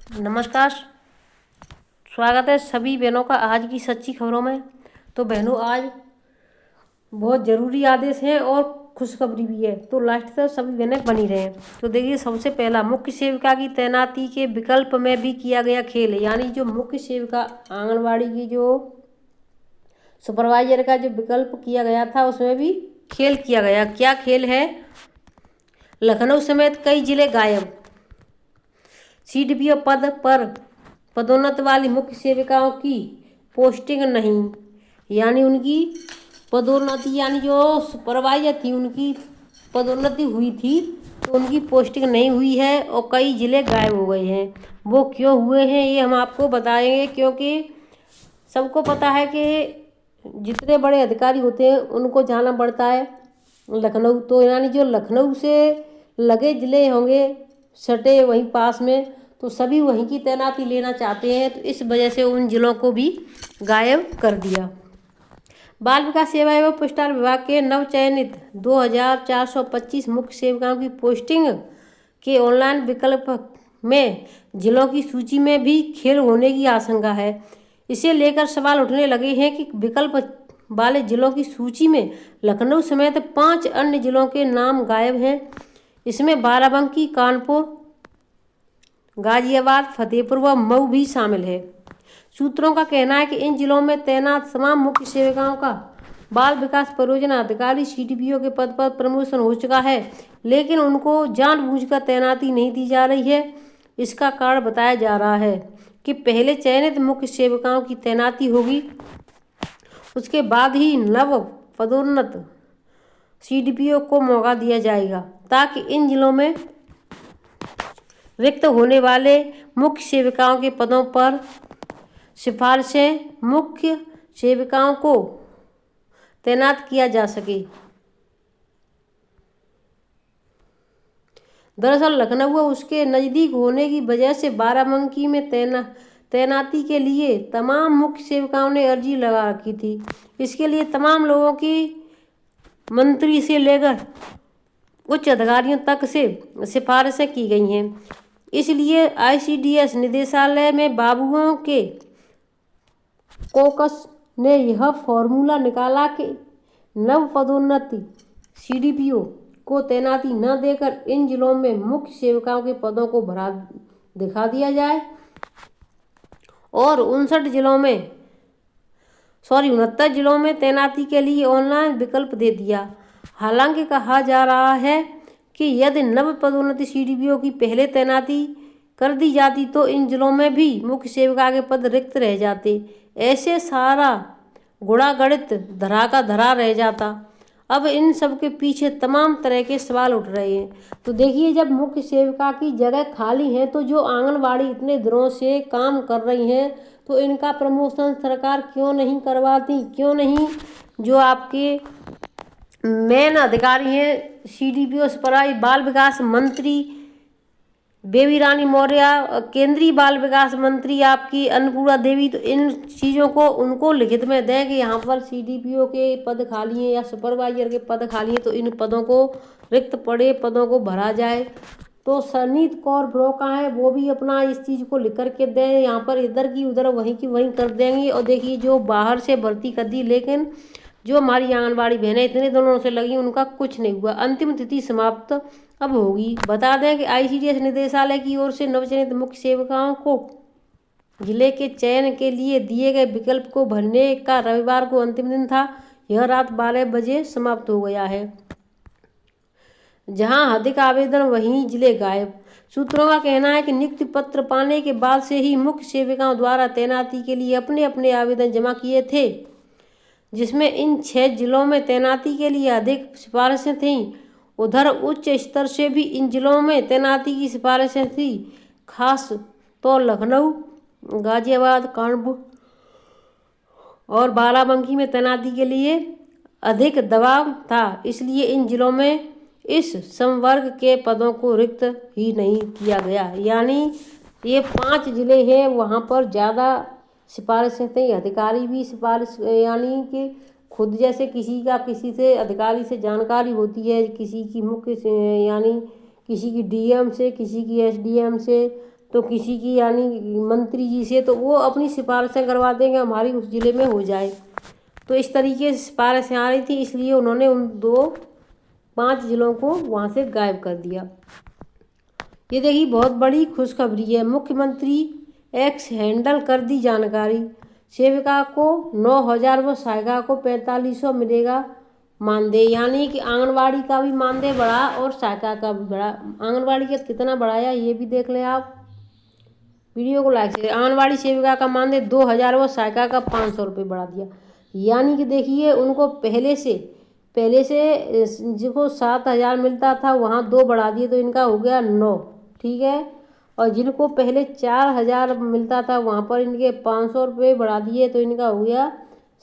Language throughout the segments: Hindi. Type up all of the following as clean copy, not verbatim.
नमस्कार। स्वागत है सभी बहनों का आज की सच्ची खबरों में। तो बहनों, आज बहुत ज़रूरी आदेश हैं और खुशखबरी भी है, तो लास्ट तक सभी बहनें बनी रहें। तो देखिए, सबसे पहला, मुख्य सेविका की तैनाती के विकल्प में भी किया गया खेल है। यानी जो मुख्य सेविका आंगनबाड़ी की जो सुपरवाइजर का जो विकल्प किया गया था, उसमें भी खेल किया गया। क्या खेल है? लखनऊ समेत कई जिले गायब। सीडीपीओ पद पर पदोन्नति वाली मुख्य सेविकाओं की पोस्टिंग नहीं। यानी उनकी पदोन्नति, यानी जो सुपरवाइजर थी उनकी पदोन्नति हुई थी, तो उनकी पोस्टिंग नहीं हुई है और कई जिले गायब हो गए हैं। वो क्यों हुए हैं ये हम आपको बताएंगे, क्योंकि सबको पता है कि जितने बड़े अधिकारी होते हैं उनको जाना पड़ता है लखनऊ। तो यानी जो लखनऊ से लगे जिले होंगे सटे वहीं पास में, तो सभी वहीं की तैनाती लेना चाहते हैं, तो इस वजह से उन जिलों को भी गायब कर दिया। बाल विकास सेवा एवं पुरस्कार विभाग के नवचयनित 2425 मुख्य सेविकाओं की पोस्टिंग के ऑनलाइन विकल्प में जिलों की सूची में भी खेल होने की आशंका है। इसे लेकर सवाल उठने लगे हैं कि विकल्प वाले जिलों की सूची में लखनऊ समेत 5 अन्य जिलों के नाम गायब हैं। इसमें बाराबंकी, कानपुर, गाजियाबाद, फतेहपुर व मऊ भी शामिल है। सूत्रों का कहना है कि इन जिलों में तैनात तमाम मुख्य सेविकाओं का बाल विकास परियोजना अधिकारी सीडीपीओ के पद पर प्रमोशन हो चुका है, लेकिन उनको जानबूझकर तैनाती नहीं दी जा रही है। इसका कारण बताया जा रहा है कि पहले चयनित मुख्य सेविकाओं की तैनाती होगी, उसके बाद ही नव पदोन्नत सीडीपीओ को मौका दिया जाएगा, ताकि इन जिलों में रिक्त होने वाले मुख्य सेविकाओं के पदों पर सिफारिशें मुख्य सेविकाओं को तैनात किया जा सके। दरअसल लखनऊ व उसके नज़दीक होने की वजह से बाराबंकी में तैनाती के लिए तमाम मुख्य सेविकाओं ने अर्जी लगा रखी थी। इसके लिए तमाम लोगों की मंत्री से लेकर उच्च अधिकारियों तक से सिफारिशें की गई हैं। इसलिए आईसीडीएस निदेशालय में बाबुओं के कोकस ने यह फॉर्मूला निकाला कि नव पदोन्नति सीडीपीओ को तैनाती न देकर इन जिलों में मुख्य सेविकाओं के पदों को भरा दिखा दिया जाए और 69 जिलों में तैनाती के लिए ऑनलाइन विकल्प दे दिया। हालांकि कहा जा रहा है कि यदि नव पदोन्नति सीडीपीओ की पहले तैनाती कर दी जाती तो इन जिलों में भी मुख्य सेविका के पद रिक्त रह जाते। ऐसे सारा गुणा गणित धरा का धरा रह जाता। अब इन सब के पीछे तमाम तरह के सवाल उठ रहे हैं। तो देखिए, जब मुख्य सेविका की जगह खाली है तो जो आंगनबाड़ी इतने दिनों से काम कर रही हैं, तो इनका प्रमोशन सरकार क्यों नहीं करवाती? क्यों नहीं जो आपके मेन अधिकारी हैं सीडीपीओ पर बाल विकास मंत्री बेबी रानी मौर्य, केंद्रीय बाल विकास मंत्री आपकी अन्नपूर्णा देवी, तो इन चीज़ों को उनको लिखित में दें कि यहाँ पर सीडीपीओ के पद खाली हैं या सुपरवाइजर के पद खाली हैं, तो इन पदों को रिक्त पड़े पदों को भरा जाए। तो सनीत कौर ब्रोका है, वो भी अपना इस चीज़ को लिख कर के दें। यहाँ पर इधर की उधर वहीं की वहीं कर देंगे। और देखिए, जो बाहर से भर्ती कर दी, लेकिन जो हमारी आंगनबाड़ी बहनें इतने दिनों से लगी उनका कुछ नहीं हुआ। अंतिम तिथि समाप्त अब होगी। बता दें कि आईसीडीएस निदेशालय की ओर से नवचयनित मुख्य सेविकाओं को जिले के चयन के लिए दिए गए विकल्प को भरने का रविवार को अंतिम दिन था। यह रात 12 बजे समाप्त हो गया है। जहां अधिक आवेदन वहीं जिले गायब। सूत्रों का कहना है कि नियुक्ति पत्र पाने के बाद से ही मुख्य सेविकाओं द्वारा तैनाती के लिए अपने अपने आवेदन जमा किए थे, जिसमें इन 6 जिलों में तैनाती के लिए अधिक सिफारिशें थीं। उधर उच्च स्तर से भी इन जिलों में तैनाती की सिफारिशें थी। खास तो लखनऊ, गाजियाबाद, कानपुर और बाराबंकी में तैनाती के लिए अधिक दबाव था। इसलिए इन जिलों में इस संवर्ग के पदों को रिक्त ही नहीं किया गया। यानी ये 5 जिले हैं, वहाँ पर ज़्यादा सिफारिशें थी। अधिकारी भी सिफारिश, यानी कि खुद जैसे किसी से अधिकारी से जानकारी होती है, किसी की मुख्य से, यानी किसी की डीएम से, किसी की एसडीएम से, तो किसी की यानी मंत्री जी से, तो वो अपनी सिफारिशें करवा देंगे हमारी उस ज़िले में हो जाए। तो इस तरीके से सिफारिशें आ रही थी, इसलिए उन्होंने उन 5 ज़िलों को वहाँ से गायब कर दिया। ये देखिए बहुत बड़ी खुशखबरी है, मुख्यमंत्री एक्स हैंडल कर दी जानकारी, सेविका को 9,000 व सहायिका को 4500 मिलेगा मानदेय। यानी कि आंगनवाड़ी का भी मानदेय बढ़ा और सहायिका का भी बढ़ा। आंगनवाड़ी का कितना बढ़ाया ये भी देख लें आप, वीडियो को लाइक से। आंगनवाड़ी सेविका का मानदेय 2,000 व सहायिका का 500 रुपये बढ़ा दिया। यानी कि देखिए उनको पहले से जिनको 7,000 मिलता था वहाँ 2 बढ़ा दिए, तो इनका हो गया 9, ठीक है। और जिनको पहले 4,000 मिलता था वहाँ पर इनके 500 रुपये बढ़ा दिए, तो इनका हो गया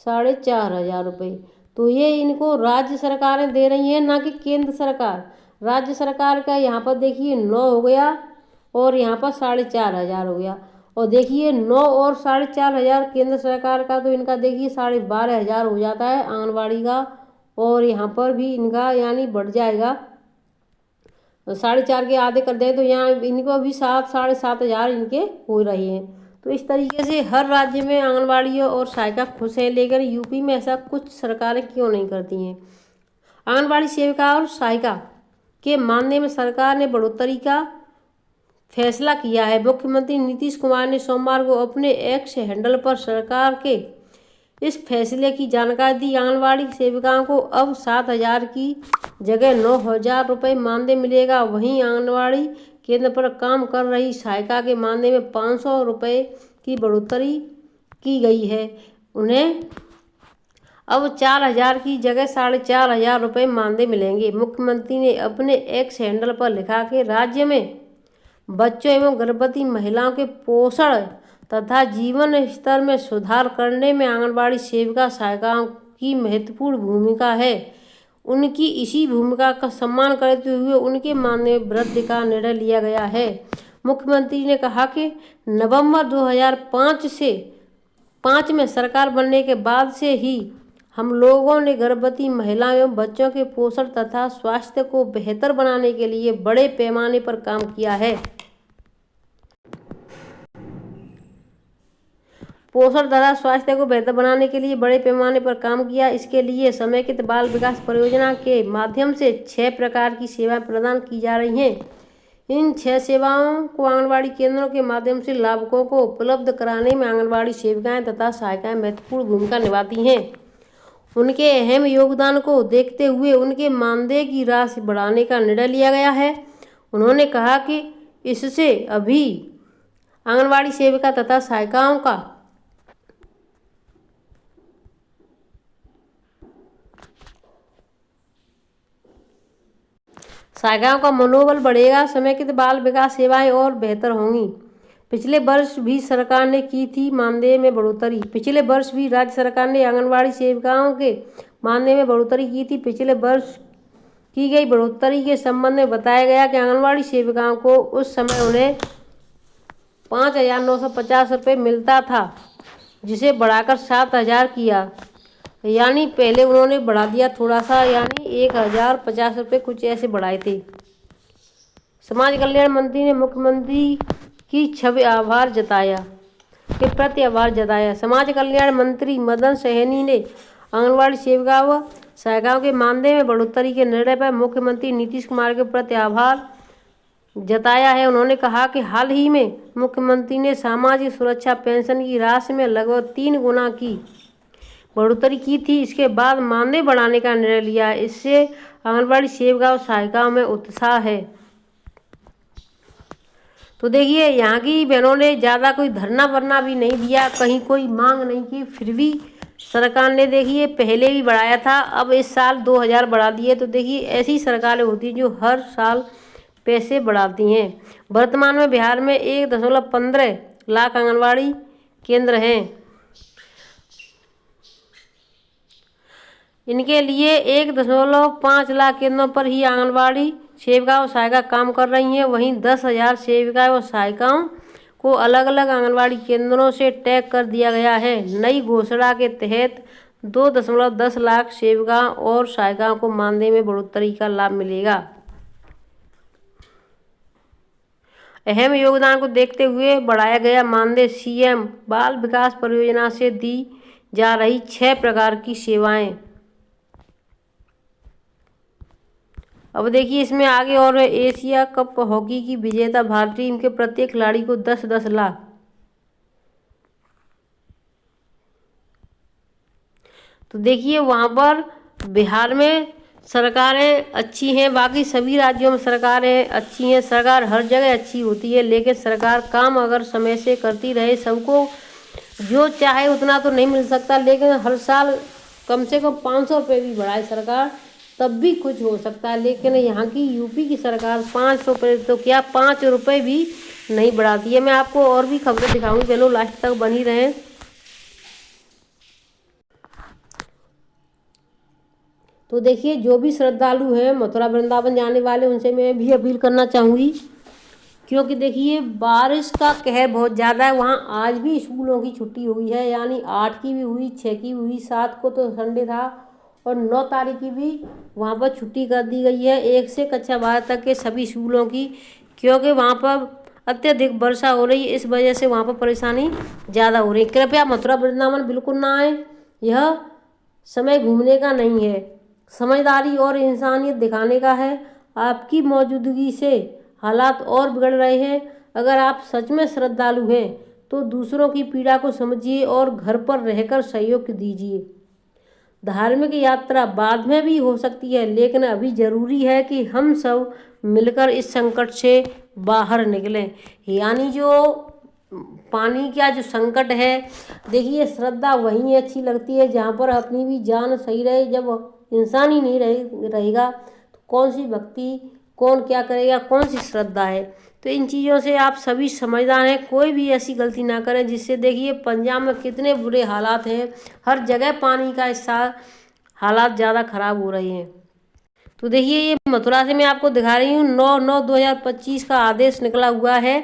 4,500 रुपये। तो ये इनको राज्य सरकारें दे रही हैं, ना कि केंद्र सरकार। राज्य सरकार का यहाँ पर देखिए 9 हो गया और यहाँ पर 4,500 हो गया। और देखिए 9 और 4,500 केंद्र सरकार का, तो इनका देखिए 12,500 हो जाता है आंगनवाड़ी का। और यहाँ पर भी इनका यानी बढ़ जाएगा, 4.5 के आधे कर दें तो यहाँ इनको भी 7-7,500 इनके हो रहे हैं। तो इस तरीके से हर राज्य में आंगनवाड़ी और सहायिका खुश है, लेकिन यूपी में ऐसा कुछ सरकारें क्यों नहीं करती हैं। आंगनवाड़ी सेविका और सहायिका के मानदेय में सरकार ने बढ़ोतरी का फैसला किया है। मुख्यमंत्री नीतीश कुमार ने सोमवार को अपने एक्स हैंडल पर सरकार के इस फैसले की जानकारी दी। आंगनवाड़ी सेविकाओं को अब 7,000 की जगह 9,000 रुपये मानदेय मिलेगा। वहीं आंगनवाड़ी केंद्र पर काम कर रही सहायिका के मानदेय में 500 रुपये की बढ़ोतरी की गई है। उन्हें अब 4,000 की जगह 4,500 रुपये मानदेय मिलेंगे। मुख्यमंत्री ने अपने एक्स हैंडल पर लिखा कि राज्य में बच्चों एवं गर्भवती महिलाओं के पोषण तथा जीवन स्तर में सुधार करने में आंगनवाड़ी सेविका सहायिकाओं की महत्वपूर्ण भूमिका है। उनकी इसी भूमिका का सम्मान करते हुए उनके मानदेय में वृद्धि का निर्णय लिया गया है। मुख्यमंत्री ने कहा कि नवंबर 2005 में सरकार बनने के बाद से ही हम लोगों ने गर्भवती महिलाओं एवं बच्चों के पोषण तथा स्वास्थ्य को बेहतर बनाने के लिए बड़े पैमाने पर काम किया है। पोषण तथा स्वास्थ्य को बेहतर बनाने के लिए बड़े पैमाने पर काम किया। इसके लिए समेकित बाल विकास परियोजना के माध्यम से 6 प्रकार की सेवाएं प्रदान की जा रही हैं। इन 6 सेवाओं को आंगनवाड़ी केंद्रों के माध्यम से लाभुकों को उपलब्ध कराने में आंगनवाड़ी सेविकाएं तथा सहायिकाएं महत्वपूर्ण भूमिका निभाती हैं। उनके अहम योगदान को देखते हुए उनके मानदेय की राशि बढ़ाने का निर्णय लिया गया है। उन्होंने कहा कि इससे अभी आंगनवाड़ी सेविका तथा सहायिकाओं का मनोबल बढ़ेगा, समेकित बाल विकास सेवाएं और बेहतर होंगी। पिछले वर्ष भी सरकार ने की थी मानदेय में बढ़ोतरी। पिछले वर्ष भी राज्य सरकार ने आंगनवाड़ी सेविकाओं के मानदेय में बढ़ोतरी की थी। पिछले वर्ष की गई बढ़ोतरी के संबंध में बताया गया कि आंगनवाड़ी सेविकाओं को उस समय उन्हें 5,950 रुपये मिलता था, जिसे बढ़ाकर 7,000 किया। यानी पहले उन्होंने बढ़ा दिया थोड़ा सा, यानी 1,050 रुपये कुछ ऐसे बढ़ाए थे। समाज कल्याण मंत्री ने मुख्यमंत्री की प्रति आभार जताया। समाज कल्याण मंत्री मदन सहनी ने आंगनवाड़ी सेविका व सहायिकाओं के मानदेय में बढ़ोतरी के निर्णय पर मुख्यमंत्री नीतीश कुमार के प्रति आभार जताया है। उन्होंने कहा कि हाल ही में मुख्यमंत्री ने सामाजिक सुरक्षा पेंशन की राशि में लगभग 3 गुना की बढ़ोतरी की थी। इसके बाद मानदेय बढ़ाने का निर्णय लिया है। इससे आंगनवाड़ी सेविका और सहायिकाओं में उत्साह है। तो देखिए यहाँ की बहनों ने ज़्यादा कोई धरना वरना भी नहीं दिया, कहीं कोई मांग नहीं की, फिर भी सरकार ने देखिए पहले भी बढ़ाया था, अब इस साल 2,000 बढ़ा दिए। तो देखिए ऐसी सरकारें होती हैं जो हर साल पैसे बढ़ाती हैं। वर्तमान में बिहार में 1.15 लाख आंगनवाड़ी केंद्र हैं। इनके लिए 1.5 लाख केंद्रों पर ही आंगनवाड़ी सेविका और सहायिका काम कर रही हैं। वहीं 10,000 सेविकाओं और सहायिकाओं को अलग अलग आंगनवाड़ी केंद्रों से टैग कर दिया गया है। नई घोषणा के तहत 2.10 लाख सेविकाओं और सहायिकाओं को मानदेय में बढ़ोतरी का लाभ मिलेगा। अहम योगदान को देखते हुए बढ़ाया गया मानदेय। सीएम बाल विकास परियोजना से दी जा रही 6 प्रकार की सेवाएं। अब देखिए इसमें आगे और एशिया कप हॉकी की विजेता भारतीय टीम के प्रत्येक खिलाड़ी को 10-10 लाख। तो देखिए वहाँ पर बिहार में सरकारें अच्छी हैं, बाकी सभी राज्यों में सरकारें अच्छी हैं। सरकार हर जगह अच्छी होती है, लेकिन सरकार काम अगर समय से करती रहे, सबको जो चाहे उतना तो नहीं मिल सकता, लेकिन हर साल कम से कम 500 रुपये भी बढ़ाए सरकार, तब भी कुछ हो सकता है। लेकिन यहाँ की यूपी की सरकार 500 रुपये तो क्या 5 रुपये भी नहीं बढ़ाती है। मैं आपको और भी खबरें दिखाऊंगी, चलो लास्ट तक बनी रहें। तो देखिए जो भी श्रद्धालु हैं मथुरा वृंदावन जाने वाले, उनसे मैं भी अपील करना चाहूँगी, क्योंकि देखिए बारिश का कहर बहुत ज़्यादा है। वहाँ आज भी स्कूलों की छुट्टी हुई है, यानी 8 की भी हुई, 6 की हुई, 7 को तो संडे था, और 9 तारीख की भी वहाँ पर छुट्टी कर दी गई है 1 से कक्षा 12 तक के सभी स्कूलों की, क्योंकि वहाँ पर अत्यधिक वर्षा हो रही है। इस वजह से वहाँ पर परेशानी ज़्यादा हो रही है। कृपया मथुरा वृंदावन बिल्कुल ना आए, यह समय घूमने का नहीं है, समझदारी और इंसानियत दिखाने का है। आपकी मौजूदगी से हालात और बिगड़ रहे हैं। अगर आप सच में श्रद्धालु हैं तो दूसरों की पीड़ा को समझिए और घर पर रहकर सहयोग दीजिए। धार्मिक यात्रा बाद में भी हो सकती है, लेकिन अभी जरूरी है कि हम सब मिलकर इस संकट से बाहर निकलें। यानी जो पानी का जो संकट है, देखिए श्रद्धा वहीं अच्छी लगती है जहाँ पर अपनी भी जान सही रहे। जब इंसान ही नहीं रहेगा तो कौन सी भक्ति, कौन क्या करेगा, कौन सी श्रद्धा है। तो इन चीज़ों से आप सभी समझदार हैं, कोई भी ऐसी गलती ना करें जिससे, देखिए पंजाब में कितने बुरे हालात हैं, हर जगह पानी का इस साल हालात ज़्यादा ख़राब हो रहे हैं। तो देखिए ये मथुरा से मैं आपको दिखा रही हूँ 9/9/2025 का आदेश निकला हुआ है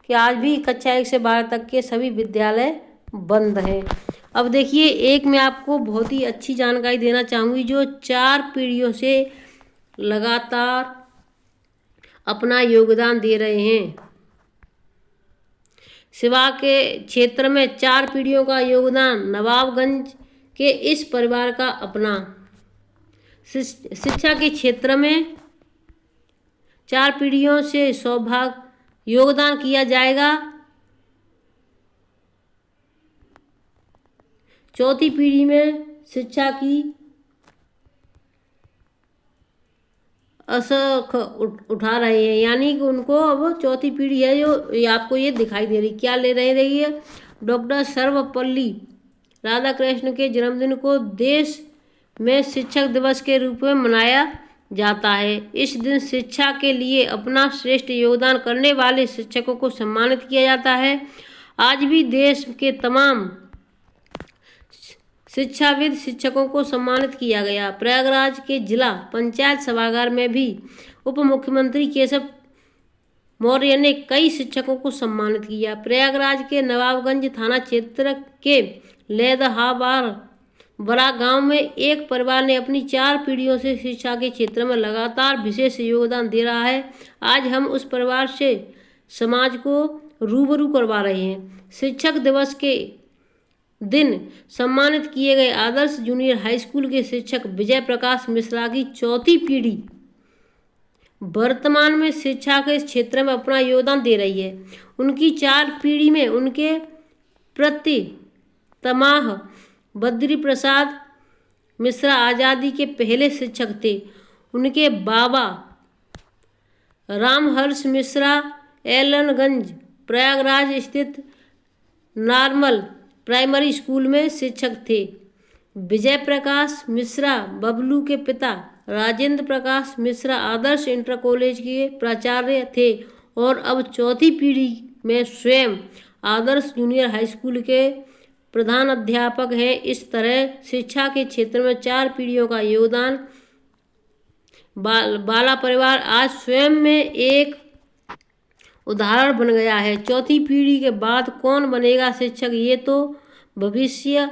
कि आज भी कक्षा 1 से 12 तक के सभी विद्यालय बंद हैं। अब देखिए एक मैं आपको बहुत ही अच्छी जानकारी देना चाहूँगी, जो 4 पीढ़ियों से लगातार अपना योगदान दे रहे हैं। सिवा के क्षेत्र में 4 पीढ़ियों का योगदान नवाबगंज के इस परिवार का अपना। शिक्षा के क्षेत्र में 4 पीढ़ियों से सौभाग्य योगदान किया जाएगा। 4थी पीढ़ी में शिक्षा की असर उठा रहे हैं, यानी कि उनको अब 4थी पीढ़ी है जो आपको ये दिखाई दे रही। क्या ले रहे हैं, देखिए डॉक्टर सर्वपल्ली राधाकृष्ण के जन्मदिन को देश में शिक्षक दिवस के रूप में मनाया जाता है। इस दिन शिक्षा के लिए अपना श्रेष्ठ योगदान करने वाले शिक्षकों को सम्मानित किया जाता है। आज भी देश के तमाम शिक्षाविद शिक्षकों को सम्मानित किया गया। प्रयागराज के जिला पंचायत सभागार में भी उप मुख्यमंत्री केशव मौर्य ने कई शिक्षकों को सम्मानित किया। प्रयागराज के नवाबगंज थाना क्षेत्र के लेदहाबार बड़ा गांव में एक परिवार ने अपनी 4 पीढ़ियों से शिक्षा के क्षेत्र में लगातार विशेष योगदान दे रहा है। आज हम उस परिवार से समाज को रूबरू करवा रहे हैं। शिक्षक दिवस के दिन सम्मानित किए गए आदर्श जूनियर हाई स्कूल के शिक्षक विजय प्रकाश मिश्रा की 4थी पीढ़ी वर्तमान में शिक्षा के क्षेत्र में अपना योगदान दे रही है। उनकी 4 पीढ़ी में उनके प्रति तमाह बद्री प्रसाद मिश्रा आज़ादी के पहले शिक्षक थे। उनके बाबा रामहर्ष मिश्रा एलनगंज प्रयागराज स्थित नॉर्मल प्राइमरी स्कूल में शिक्षक थे। विजय प्रकाश मिश्रा बबलू के पिता राजेंद्र प्रकाश मिश्रा आदर्श इंटर कॉलेज के प्राचार्य थे और अब 4थी पीढ़ी में स्वयं आदर्श जूनियर हाई स्कूल के प्रधान अध्यापक हैं। इस तरह शिक्षा के क्षेत्र में 4 पीढ़ियों का योगदान बाला परिवार आज स्वयं में एक उदाहरण बन गया है। 4थी पीढ़ी के बाद कौन बनेगा शिक्षक, ये तो भविष्य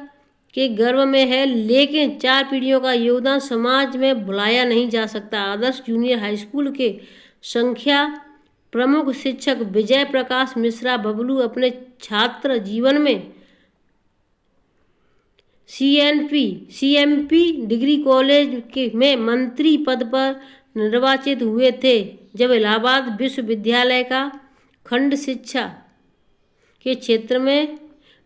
के गर्व में है, लेकिन 4 पीढ़ियों का योगदान समाज में भुलाया नहीं जा सकता। आदर्श जूनियर हाई स्कूल के संख्या प्रमुख शिक्षक विजय प्रकाश मिश्रा बबलू अपने छात्र जीवन में सीएमपी डिग्री कॉलेज में मंत्री पद पर निर्वाचित हुए थे, जब इलाहाबाद विश्वविद्यालय का खंड शिक्षा के क्षेत्र में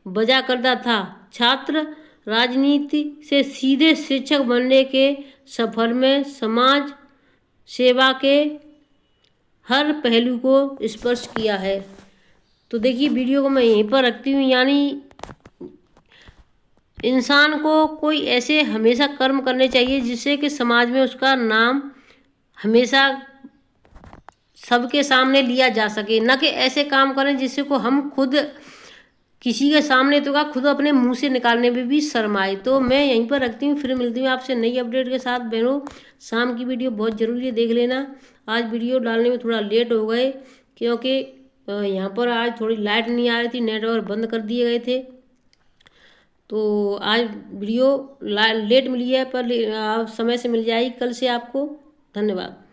बजा करता था। छात्र राजनीति से सीधे शिक्षक बनने के सफर में समाज सेवा के हर पहलू को स्पर्श किया है। तो देखिए, वीडियो को मैं यहीं पर रखती हूँ। यानी इंसान को कोई ऐसे हमेशा कर्म करने चाहिए जिससे कि समाज में उसका नाम हमेशा सबके सामने लिया जा सके, न कि ऐसे काम करें जिससे को हम खुद किसी के सामने तो का खुद अपने मुंह से निकालने में भी शर्म आए। तो मैं यहीं पर रखती हूँ, फिर मिलती हूँ आपसे नई अपडेट के साथ। बहनों, शाम की वीडियो बहुत ज़रूरी है, देख लेना। आज वीडियो डालने में थोड़ा लेट हो गए क्योंकि यहाँ पर आज थोड़ी लाइट नहीं आ रही थी, नेटवर्क बंद कर दिए गए थे। तो आज वीडियो लेट मिली है, पर समय से मिल जाएगी कल से आपको। धन्यवाद।